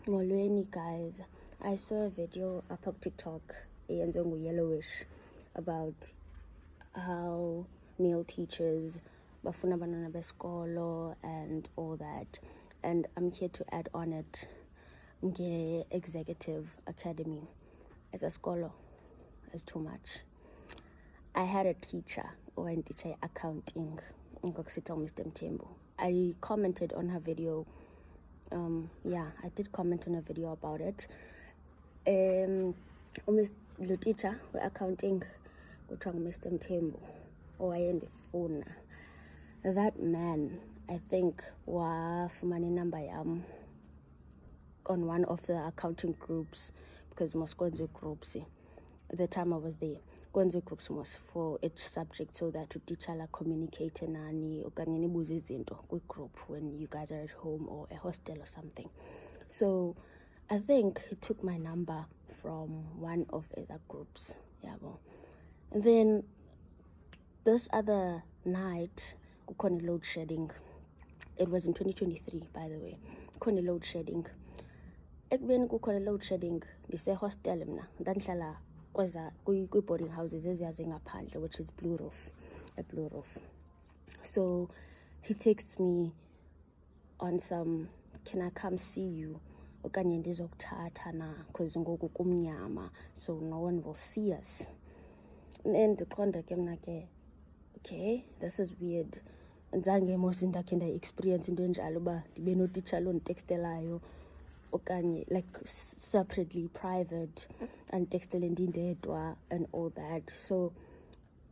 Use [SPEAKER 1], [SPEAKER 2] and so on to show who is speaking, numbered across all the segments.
[SPEAKER 1] Molweni guys, I saw a video up on TikTok yellowish about how male teachers bafuna abantwana besikolo and all that, and I'm here to add on it. Executive Academy as a scholar is too much. I had a teacher when teacher accounting Mr. Mthembu. I commented on her video. I did comment on a video about it. The teacher we accounting kuthiwa Mr. Mthembu owayendifuna. That man, I think, wafumana inamba yam on one of the accounting groups, because Moscow groups. The time I was there, Kwenze groups was for each subject, so that teacher communicate nani okanye nibuze izinto group when you guys are at home or a hostel or something. So I think he took my number from one of the groups. And then this other night, kukhona load shedding. It was in 2023, by the way. Kukhona load shedding. Ekubeni kukhona load shedding, ndise hostel mna ndandihlala boarding houses eziyazi ngaphandle, which is a Blue Roof. So he texts me on some, can I come see you okanye ndizokuthatha na, because ngoku kumnyama, so no one will see us. And ndiqonda ke mna ke, okay, this is weird. Nzange mos ndakhe nda-experience into enjalo uba ndibe notitsha lo nditextelayo okanye like separately private and textile ndindedwa and all that. So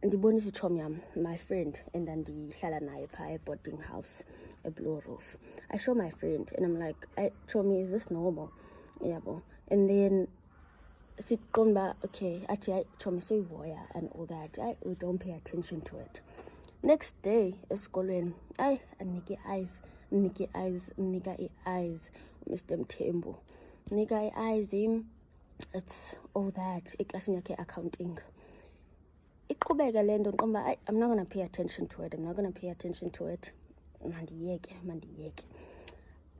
[SPEAKER 1] ndibonisa ichomi yam, my friend, and ndihlala naye phaa boarding house, a Blue Roof. I show my friend and I'm like, Chomi, is this normal? And then siqonda okay, athi Chomi seyihoya and all that. We don't pay attention to it. Next day esikolweni, anike eyes, Mr. Mthembu. Nika eyes him. It's all that. Eklasini yakhe accounting. Iqhubeka le nto nqomba, I'm not going to pay attention to it. Mandiyeke.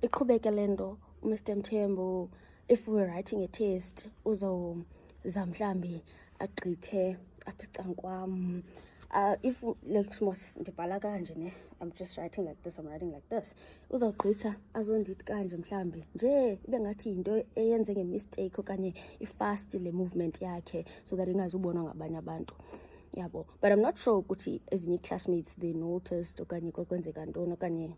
[SPEAKER 1] Iqhubeka le nto, Mr. Mthembu, if we're writing a test, uzawuza mhlambi agqithe apha ecankwam. If like ndibhala kanje ne, I'm just writing like this, uzawugqitha azondithi kanje mhlambi nje ibe ngathi yinto eyenze ngemistake okanye ifast le movement yakhe, so that ingazubonwa ngabanye abantu. But I'm not sure ukuthi ezinye classmates they noticed okanye kwakwenzeka ntoni okanye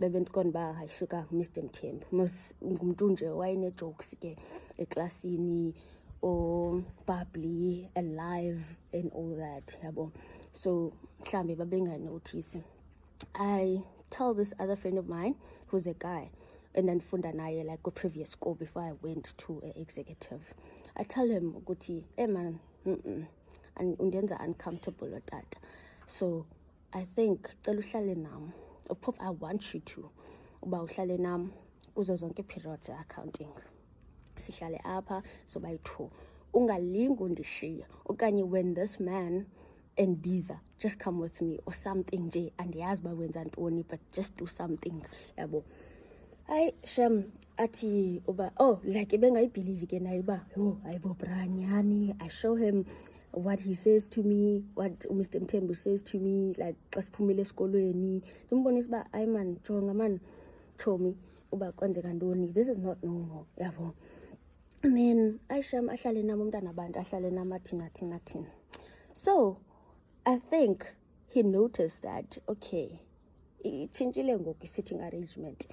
[SPEAKER 1] bebendikona uba hayisuka Mr. Mthembu. Ngumntu nje wayene-jokes ke eklasini, or bubbly, alive and all that. So mhlambi babenganotice. I tell this other friend of mine who's a guy, and then funda naye like a previous school before I went to an executive. I tell him ukuthi, hey man, and undenza uncomfortable with that. So I think cela uhlale nam. Of course I want you to. Uba uhlale nam kuzo zonke periods accounting. Sihlale apha so bayi-2. Ungalingi undishiya okanye when this man and Biza just come with me or something nje andiyazi uba wenza ntoni, but just do something. Shem athi uba like ebengayibhilivi ke naye uba ayivobranyani. I show him what he says to me, what Mr. Mthembu says to me, like xa siphumile esikolweni. Ndimbonisa uba ayi man, jonga man, Chomi, uba kwenzeka ntoni, this is not normal. And then Aisha ahlale nam umntana abantu ahlale nam athina. So I think he noticed that okay, itshintshile ngoku sitting arrangement.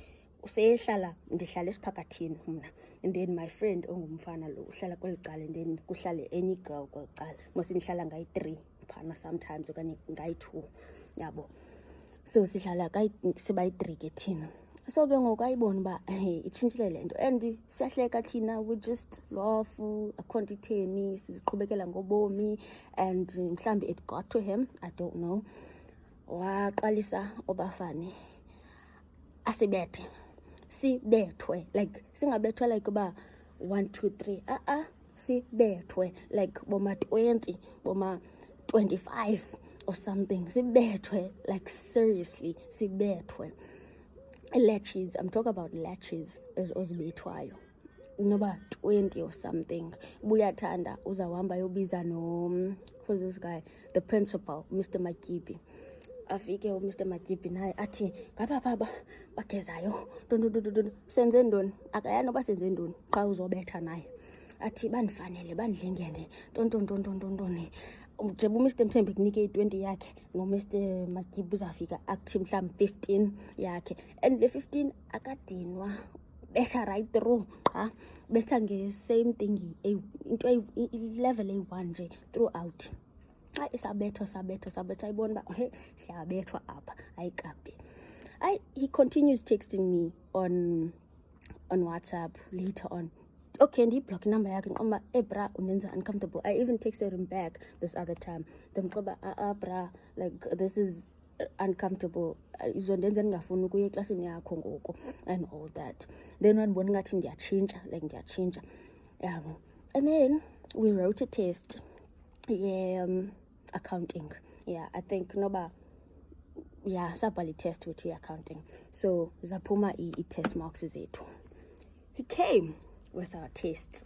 [SPEAKER 1] Usehlala ndihlala esiphakathini mna, and then my friend ongumfana lo uhlala kweli cala, and then kuhlale any girl kweli cala. Mos ndihlala ngayi-3 phana sometimes okanye ngayi-2. So sihlala sibayi-3 ke thina. So ke ngoku ayibona uba itshintshile le nto, and siyahleka thina, we just laugh, akho nto itheni, siziqhubekela ngobomi. And mhlambi it got to him, I don't know, waqalisa obafane sibethwe, like singabethwe like uba 1 2 3, sibethwe like boma 20, boma 25 or something. Sibethwe, like seriously, sibethwe. Latches, I'm talking about latches ozibethwayo. noba 20 or something. Buyathanda uzawuhamba yobiza no who's this guy, the principal, Mr. Makibi. Afike Mr. Makibi naye athi ngapha baba bagezayo senze ntoni akayani noba senze ntoni qha uzobetha naye athi bandifanele bandidlingene tontontoni njengoba uMr Mthembu kunike i-20 yakhe noMr Makibi uzafika akuthi mhlawumbi 15 yakhe, and le 15 akadinwa betha right through qha betha nge-same thing into level eyi-1 nje throughout. Sabethwa ayibona uba siyabethwa apha ayikabi. He continues texting me on WhatsApp later on. Okay, ndiyiblock number yakhe ndiqomba bra unenza uncomfortable. I even texted him back this other time ndimxoba bra, like this is uncomfortable, izondenza ndingafuni ukuya eklasini yakho ngoku and all that. Then wandibona ngathi ndiyatshintsha, yabo. And then we wrote a test, accounting. I think noba sabhali test with accounting, so zaphuma i-test marks zethu. He came with our tests,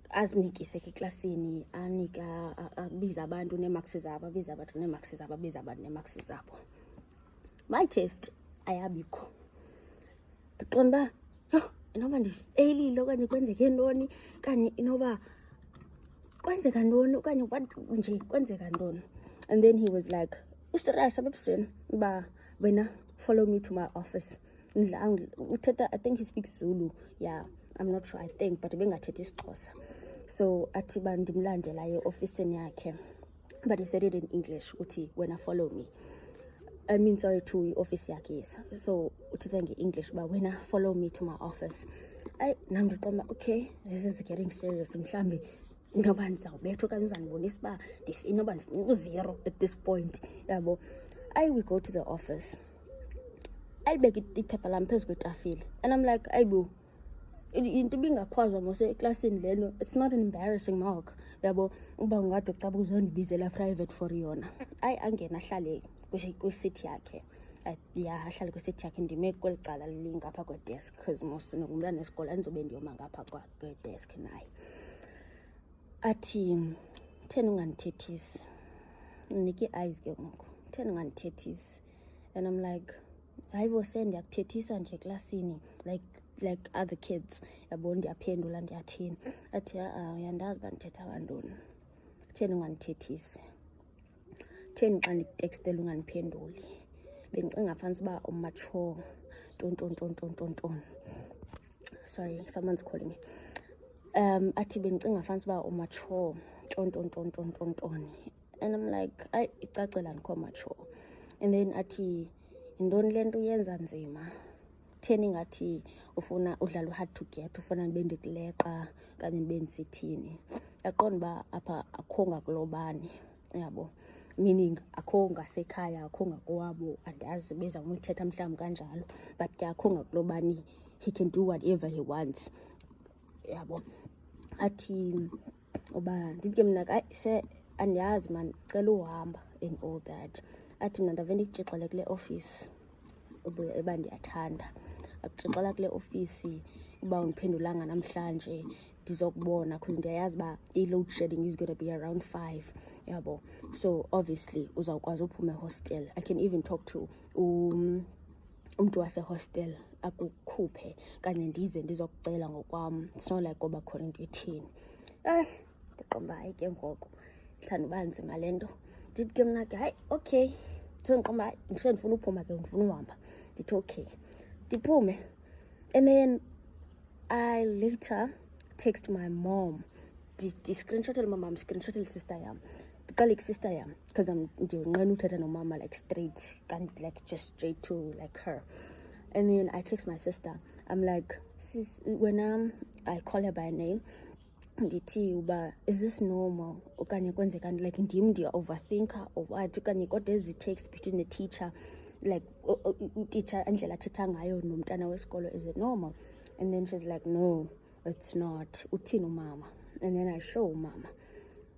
[SPEAKER 1] azinikise ke eklasini, anika abiza abantu nemarks zabo, abiza abantu nemarks zabo, abiza abantu nemarks zabo. My test ayabikho. Ndiqonda inoba ndifeyilile okanye kwenzeke ntoni kanye inoba kwenzeka ntoni okanye nje kwenzeka ntoni. And then he was like, usirasha bebusweni ba wena follow me to my office. I think he speaks Zulu, I'm not sure, I think, but bengathethi isiXhosa. So athi bandimlandela e-ofisini yakhe, but he said it in English uthi wena follow me. I mean, sorry, to office yakhe, yes. So uthetha nge-English ba wena follow me to my office. Nam ndiqonda okay, this is getting serious. Mhlambi inoba ndizawubethwa okanye uzandibonisa uba inoba u-0 at this point, yabo. We go to the office. Alibeka iphepha lam phezu kwetafile, and I'm like, ayibo, into ibingakhwazwa mose eklasini leno, it's not an embarrassing mark, yabo. Uba ungade ucaba uzondibizela private for yona. Angena ahlale kwi-seat yakhe. Ahlale kwi-seat yakhe, ndime kweli cala lingapha kwedesk, because mos nokumntana esikolo andizobe ndiyoma ngapha kwedesk naye. Athi thena ungandithethisi, ndinike ii-eyes ke ngoku, thena ungandithethisi. And I'm like, hayibo se ndiyakuthethisa nje eklasini like other kids, yabo. Ndiyaphendula ndiyathini. Athi uyandazi uba ndithetha kantoni, thena ungandithethisi, theni xa ndikutekstela ungandiphenduli, bendicinga fanisa uba umature tonton. Sorry, someone's calling me. Athi bendicinga fanisa uba umature tonton. And I'm like, icacela ndikho mature. And then athi yintoni le nto uyenza nzima, theni ngathi ufuna udlala hard to get, ufuna ndibe ndikuleqa kanye ndibe ndisithini. Yaqonda uba apha akho ngakulobani, yabo, meaning akho ngasekhaya, akho ngakowabo, andazi beza umthetha mhlawumbi kanjalo, but ke akho ngakulobani, he can do whatever he wants, yabo. Athi uba ndithi ke mna se andiyazi man, cela uhamba and all that. Athi mna ndave ndikutshixele kule office eba ndiyathanda, akutshixela kule office uba undiphendulanga namhlanje ndizokubona, because ndiyayazi uba i-load shedding is going to be around 5, yabo. So obviously uzawukwazi uphuma ehostel. I can even talk to umntu wasehostel akukhuphe kanye ndize ndizokucela ngokwam. It's not like ngoba khona into ethini. Ndiqomba hayi ke ngoku mhlawumbi uba nzima le nto. Ndithi ke mna ke hayi okay, so ndiqomba hayi ndifuna uphuma ke, ndifuna uhamba. Ndithi okay, ndiphume. And then I later text my mom, ndi-screenshotele umamam, screenshotele sister yam, ndiqale sister yam, because ndiyonqena uthetha nomama like straight, can't like just straight to like her. And then I text my sister, I'm like, sis, when I call her by name, ndithi uba is this normal okanye kwenzeka like ndim ndiya-overthinker or what, okanye kodwa ezi text between the teacher, like uteacher indlela athetha ngayo nomntana wesikolo, is it normal? And then she's like, no, it's not. Uthini umama? And then I show mama.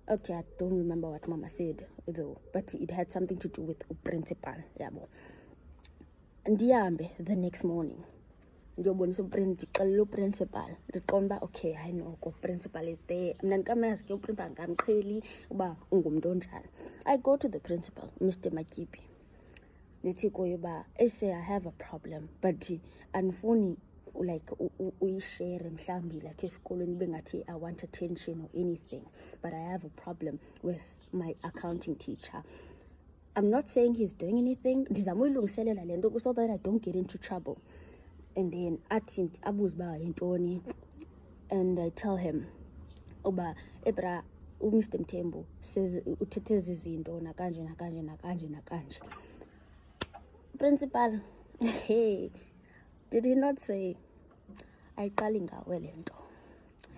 [SPEAKER 1] Okay, I don't remember what mama said though, but it had something to do with principal, yabo. Ndihambe the next morning, ndiyobonisa ndixelela uprincipal ndiqonda uba okay hayi noko principal is there. Mna ndikamazi ke uprincipal ngamqheli uba ungumntu onjani. I go to the principal, Mr. Makipi, ndithi kuye uba I have a problem but andifuni like uyishare mhlawumbi like esikolweni ibe ngathi I want attention or anything, but I have a problem with my accounting teacher. I'm not saying he's doing anything, ndizama uyilungiselela le nto so that I don't get into trouble. And then athi abuze uba yintoni, and I tell him uba ebra uMr Mthembu says uthethe ezi zinto nakanje nakanje nakanje nakanje. Principal, hey, did he not say ayiqali ngawe le nto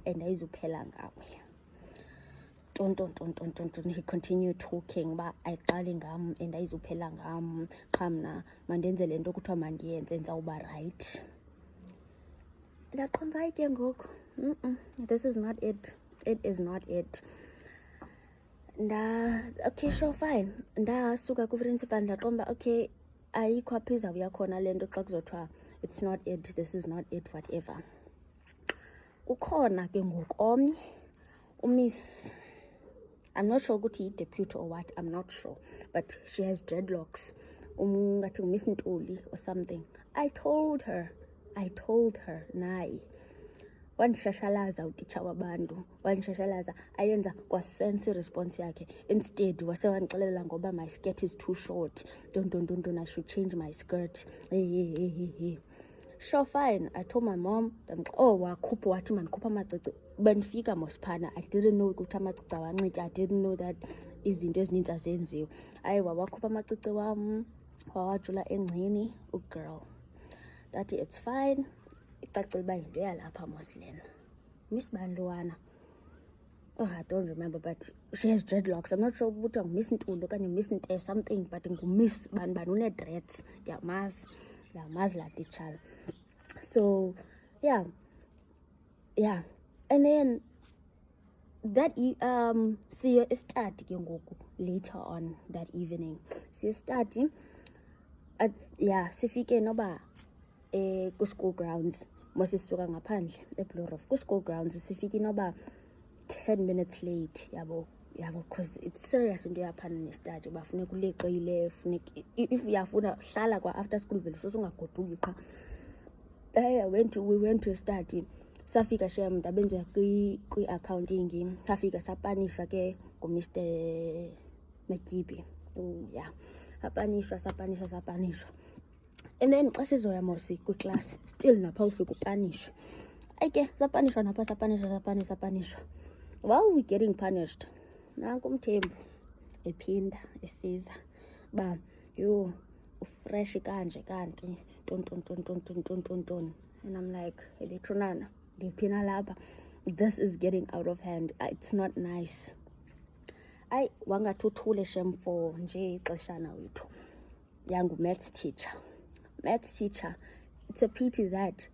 [SPEAKER 1] and ayizuphela ngawe? Ton. He continued talking ba ayiqali ngam and ayizuphela ngam, qha mna mandenze le nto kuthiwa mandiyenze ndizawuba right. Ndaqonda hayi ke ngoku this is not it. It is not it. Okay, sure, fine. Ndasuka ku-principal ndaqonda okay ayikho apha izawuya khona le nto xa kuzothiwa it's not it, this is not it, whatever. Ukhona ke ngoku omnye umiss, I'm not sure ukuthi yi-deputy or what, I'm not sure, but she has dreadlocks, ngathi uMiss Ntuli or something. I told her naye wandishashalaza utitsha wabantu, wandishashalaza ayenza kwasense response yakhe. Instead wasewandixelela ngoba my skirt is too short, don't, I should change my skirt. Hey. Sure, fine. I told my mom, wakhupha wathi mandikhupha amacici. Benifika mosiphana, I didn't know ukuthi amacici awanxitywa, I didn't know that izinto ezininzi azenziwe. Wakhupha amacici wam, wawajula engcini, girl. That it's fine. Icacile uba yinto yalapha moslena. Miss Bandwana. I don't remember, but she has dreadlocks. I'm not sure ukuthi nguMiss Ntuli okanye Miss Nte something, but nguMiss bani une-dreads. Ndiyamazi laa titshala. So yeah, and then that siye study ke ngoku later on that evening. Siye study sifike noba ku-school grounds, mosisuka ngaphandle eBlorhof ku-school grounds, sifike noba 10 minutes late, yabo, because it's serious into yaphana ne-study, bafuneka uleqile, funeka if uyafuna hlala kwa after school vele sosungagoduki qha. We went to study. Safika shem ndabenza kwi-accounting, safika sapanishwa ke nguMr Makipi. Sapanishwa. And then xa sizoya mosi kwi-class, still napha ufika upanishwe. Ayike sapanishwa napha sapanishwa. While we getting punished, nanku uMthembu ephinda esiza ba yo ufresh kanje kanti ton. And I'm like, Eletronana, ndiphina lapha, this is getting out of hand. It's not nice. Wangathi uthule shem for nje ixeshana wethu. Yangu maths teacher, it's a pity that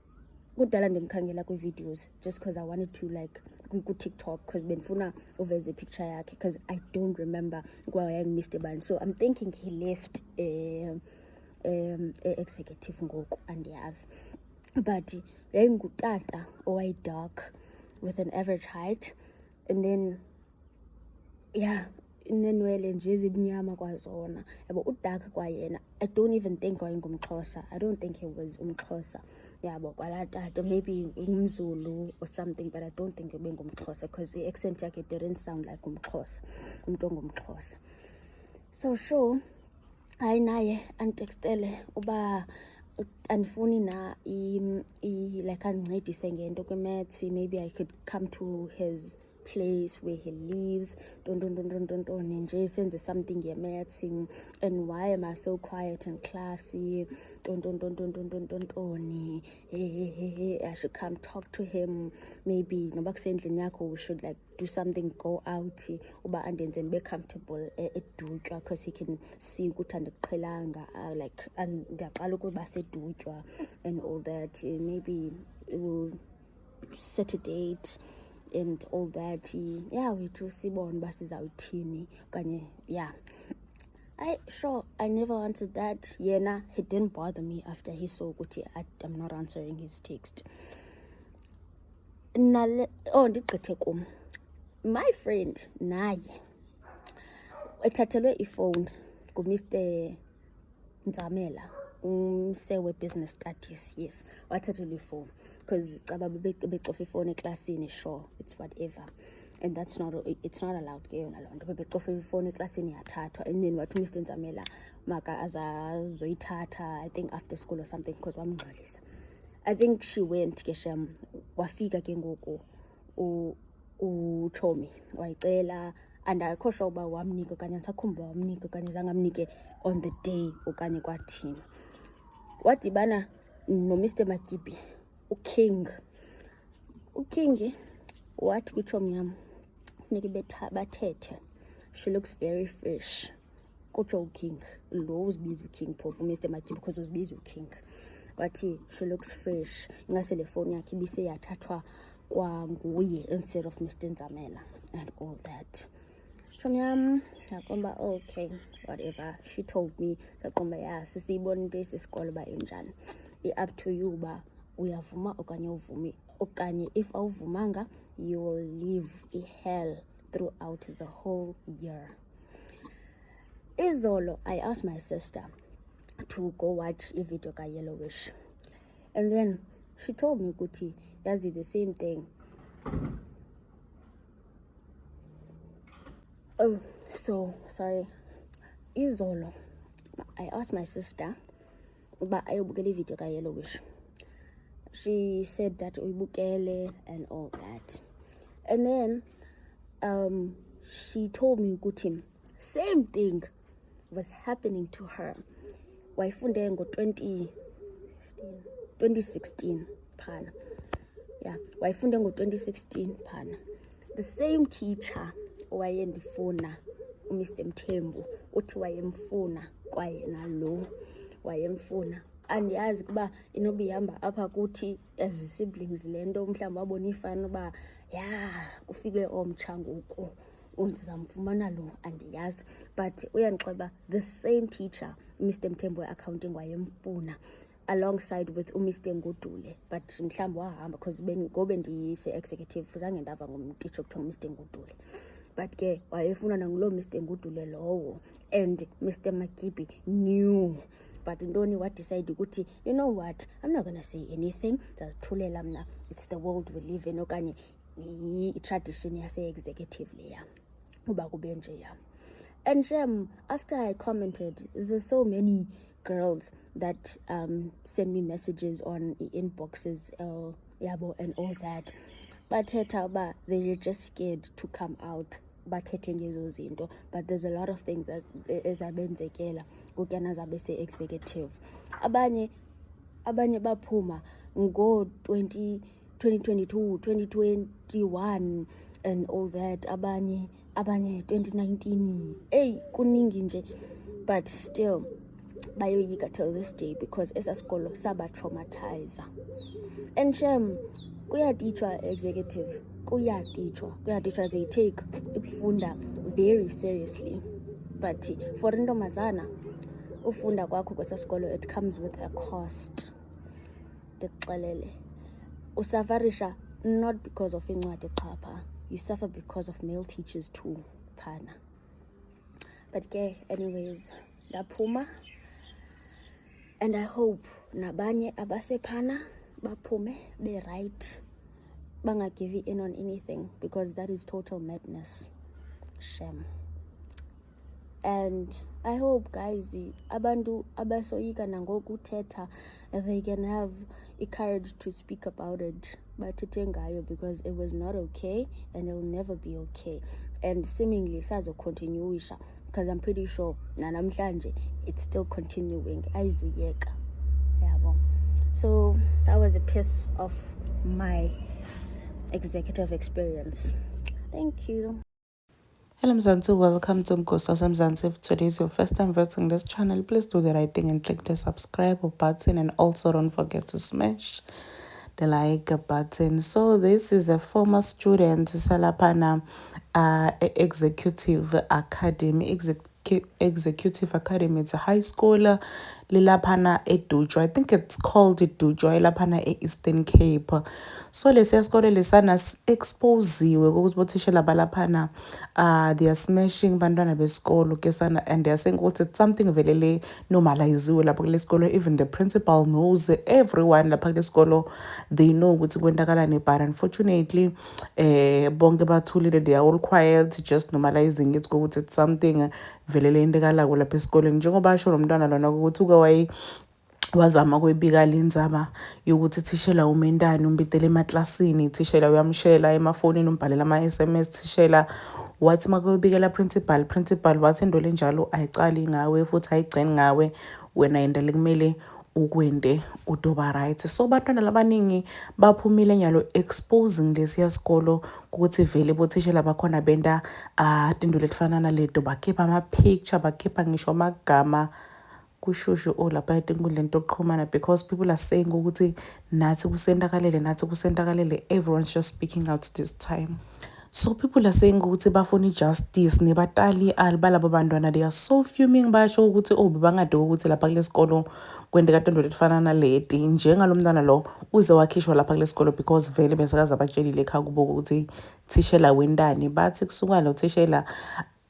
[SPEAKER 1] kudala ndimkhangela kwi-videos just because I wanted to like ku-TikTok because benifuna uveze picture yakhe because I don't remember Mr. Ban. So I'm thinking he left executive ngoku andiyazi, but yayingutata dark with an average height, and then inenwele nje ezimnyama kwazona, yabo udark kwayena. I don't even think wayengumXhosa. I don't think he was umXhosa, yabo kwala tata, maybe umZulu or something, but I don't think ebengumXhosa because the accent yakhe didn't sound like umXhosa, umntu ongumXhosa. So sure, hayi naye antextele uba andifuni na like andincedise ngento kwi-maths, maybe I could come to his place where he lives, nje senze something ye-maths, and why am I so quiet and classy, I should come talk to him, maybe noba kusendlini yakho we should like do something, go out, uba andenze ndibe comfortable edutywa because he can see ukuthi andiqhelanga, like ndiyaqala ukuba sedutywa and all that. Maybe we'll set a date and all that. Wethu sibone uba sizawuthini okanye I never answered that. Yena, he didn't bother me after he saw ukuthi I'm not answering his text. Ndigqithe kum. My friend naye ethathelwe ifowuni nguMr Nzamela, umse we-business studies. Yes, wathathelwe ifowuni because caba becofa ifowuni eklasini. Sure, it's whatever, and it's not allowed ke yona loo nto. Bebecofa ifowuni eklasini yathathwa, and then wathi uMr Nzamela maka azazoyithatha, I think after school or something, because wamngxolisa. I think she went ke shem, wafika ke ngoku uTommy wayicela, and akho sure uba wamnika okanye andisakhumbula wamnika okanye zange amnike on the day okanye kwathini. Wadibana noMr Makibi, uKing wathi kwiTommy yam funeka bathethe, she looks very fresh. Kutsho uKing lo uzibiza uKing phofu uMr Makibi because uzibiza uKing. Wathi she looks fresh, ingase le phone yakhe ibiseyathathwa kwanguye instead of Mr Nzamela and all that. From yakomba okay, whatever. She told me yakomba yeah, sisiyibona into esisikolo ba enjani. Up to you ba uyavuma okanye uvumi, okanye if awuvumanga you will live a hell throughout the whole year. Izolo I asked my sister to go watch a video ka Yellowish, and then she told me ukuthi yazi the same thing. Oh, so sorry. Izolo I asked my sister uba ayobukela video ka Yellowish. She said that uyibukele and all that, and then she told me ukuthi same thing was happening to her. Wayifunde ngo-2016 phana. Yeah, wayifunde ngo-2016 phana. The same teacher wayendifuna uMr Mthembu uthi wayemfuna kwayena lo wayemfuna. Andiyazi kuba inoba ihamba apha kuthi as siblings le nto mhlawumbi wabona ifana uba ya kufike omtsha ngoku undizamfumana lo, andiyazi. But uyandixeba the same teacher Mr Mthembu accounting wayemfuna alongside with uMr Ngudule, but mhlawumbi wahamba because ngobe ndiyise-executive zange ndava ngomtitsha okuthiwa Mr Ngudule. But ke wayefuna nangulo Mr Ngudule lowo, and Mr Makibi knew. But ntoni wadecide ukuthi you know what, I'm not gonna say anything, ndazithulela mna, it's the world we live in okanye i-tradition yase-executive leya uba kube nje ya. And after I commented, there's so many girls that send me messages on inboxes yabo and all that, bathetha uba they're just scared to come out bathethe ngezo zinto. But there's a lot of things that ezabenzekela kukena zabe se-executive. Abanye baphuma ngo-2022 2021 and all that, abanye 2019. Kuningi nje, but still bayoyika till this day because esasikolo saba-traumatizer. And kuyatishwa executive, kuyatishwa they take ukufunda very seriously. But for intombazana ufunda kwakho kwesasikolo, it comes with a cost. Ndixelele, usafarisha not because of incwadi papa, you suffer because of male teachers too phana. But anyways, ndaphuma, and I hope nabanye abasephana baphume be right, banga give in on anything, because that is total madness. Shame. And I hope guys abantu abasoyika nangoku thetha, they can have a courage to speak about it, bathethe ngayo, because it was not okay and it will never be okay, and seemingly sazo continuisha, because I'm pretty sure nanamhlanje it's still continuing. Ayizuyeka yabo. So that was a piece of my executive experience. Thank you.
[SPEAKER 2] Hello Mzansi, welcome to Mkosa Mzansi. If today is your first time visiting this channel, please do the right thing and click the subscribe button, and also don't forget to smash the like button. So this is a former student Salapana Executive Academy, Executive Academy. It's a high school lilaphana eDujo. I think it's called eDujo elaphana eEastern Cape. So lesiya sikole lesana exposiwe ukuthi bothishela balaphana they are smashing bantwana besikolo kesana, and they are saying ukuthi it's something vele le normaliziwe lapha kule sikolo. Even the principal knows, everyone lapha kule sikolo they know ukuthi kwenzakalani, but unfortunately bonke bathulile, they are all quiet, just normalizing it ukuthi it's something vele le yenzakalako lapha esikoleni. Njengoba asho lo mntwana lona ukuthi uke wazama ukuyibika lindzaba yokuthi thishela umendane umbitele emaklasini, thishela uyamshela emafonini umbhalela ama-SMS, thishela wathi makuyobikela principal wathi into lenjalo ayicali ngawe futhi ayigcini ngawe, wena yenda lekumele ukwende udoba right. So bantwana labaningi baphumile nyalo exposing lesiya sikolo ukuthi vele bothishela bakhona benda tinto letifana naleto, bakhipha ama-picture, bakhipha ngisho amagama kushushu olapha etinkundleni tokuxhumana, because people are saying ukuthi nathi kusendakalele, everyone's just speaking out this time. So people are saying ukuthi bafuna justice nebatali balabo bantwana, they are so fuming, basho ukuthi bebangaduka ukuthi lapha kule sikolo kwendeka into letifana naleti, njengalo mntwana lo uze wakhishwa lapha kule sikolo because vele besakaza batshelile ekhaya kubo ukuthi thishela wendani, bathi kusuka lo thishela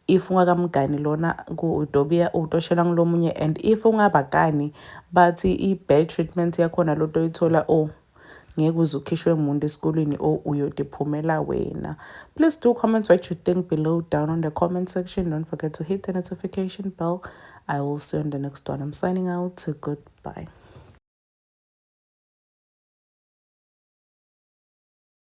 [SPEAKER 2] if ungakamgani lona udobia utoshela ngulomunye, and if ungabagani bathi i-bad treatment yakhona lo toyithola ngeke uze ukhishwe umuntu esikoleni uyodiphumela wena. Please do comment what you think below down on the comment section. Don't forget to hit the notification bell. I will see you on the next one. I'm signing out. Goodbye.